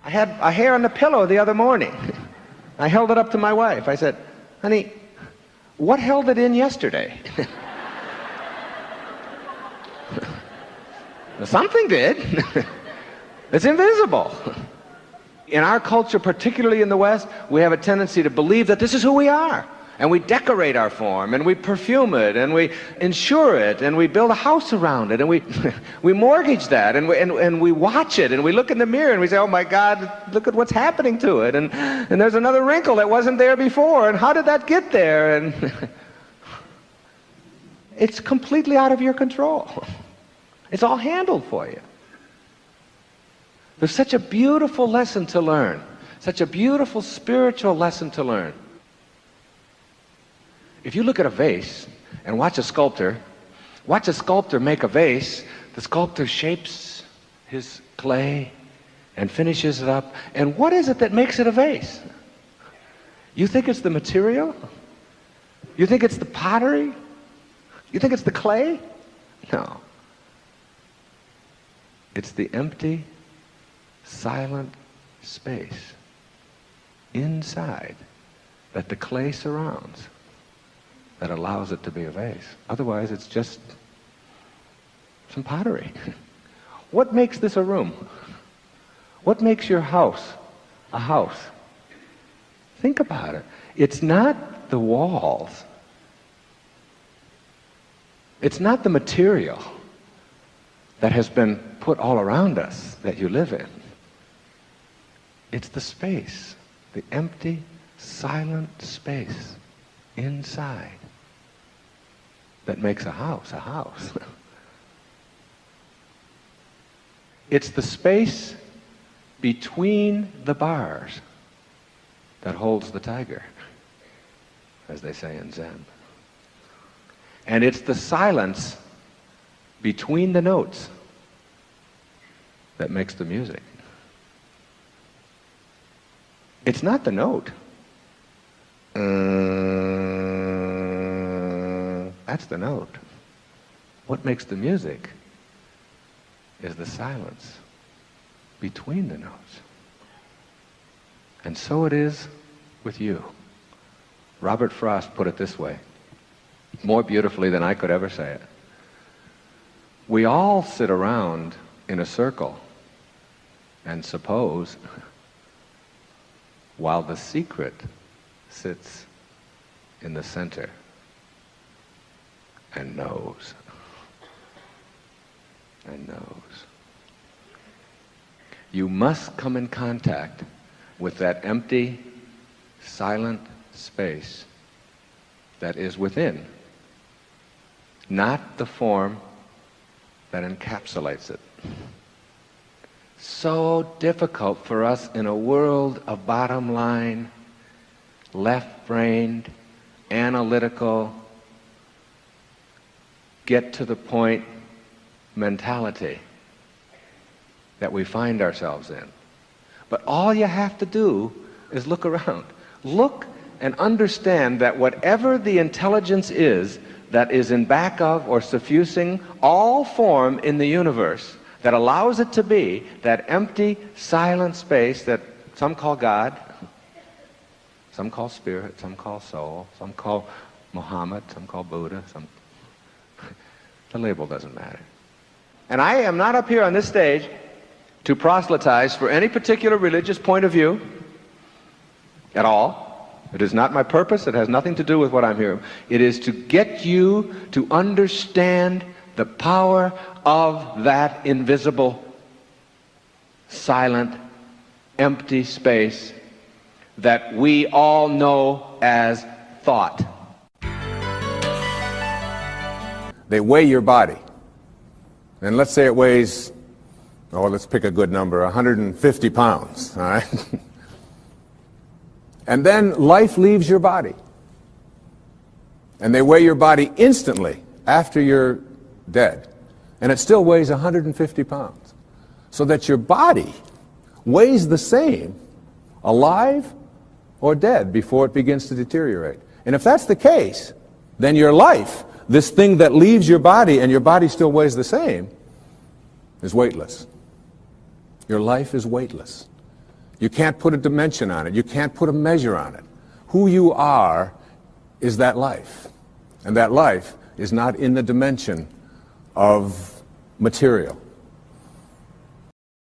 I had a hair on the pillow the other morning. I held it up to my wife. I said, honey, what held it in yesterday? Something did. It's invisible. In our culture, particularly in the West, we have a tendency to believe that this is who we are. And we decorate our form, and we perfume it, and we insure it, and we build a house around it, and we mortgage that, and we watch it, and we look in the mirror, and we say, oh my God, look at what's happening to it, and there's another wrinkle that wasn't there before, and how did that get there? And it's completely out of your control. It's all handled for you. There's such a beautiful lesson to learn, such a beautiful spiritual lesson to learn. If you look at a vase and watch a sculptor make a vase, the sculptor shapes his clay and finishes it up. And what is it that makes it a vase? You think it's the material? You think it's the pottery? You think it's the clay? No. It's the empty, silent space inside that the clay surrounds that allows it to be a vase. Otherwise, it's just some pottery. What makes this a room? What makes your house a house? Think about it. It's not the walls. It's not the material that has been put all around us that you live in. It's the space, the empty, silent space inside that makes a house a house. It's the space between the bars that holds the tiger, as they say in Zen. And it's the silence between the notes that makes the music. It's not the note. That's the note. What makes the music is the silence between the notes. And so it is with you. Robert Frost put it this way, more beautifully than I could ever say it. We all sit around in a circle and suppose, while the secret sits in the center and knows. And knows. You must come in contact with that empty, silent space that is within, not the form that encapsulates it. So difficult for us in a world of bottom line, left-brained, analytical, get to the point mentality that we find ourselves in. But all you have to do is look around. Look and understand that whatever the intelligence is that is in back of or suffusing all form in the universe, that allows it to be that empty, silent space that some call God, some call spirit, some call soul, some call Muhammad, some call Buddha, the label doesn't matter. And I am not up here on this stage to proselytize for any particular religious point of view at all. It is not my purpose. It has nothing to do with what I'm here. It is to get you to understand the power of that invisible, silent, empty space that we all know as thought. They weigh your body. And let's say it weighs, let's pick a good number, 150 pounds, all right? And then life leaves your body. And they weigh your body instantly after you're dead. And it still weighs 150 pounds. So that your body weighs the same, alive or dead, before it begins to deteriorate. And if that's the case, then your life, this thing that leaves your body and your body still weighs the same, is weightless. Your life is weightless. You can't put a dimension on it. You can't put a measure on it. Who you are is that life. And that life is not in the dimension of material.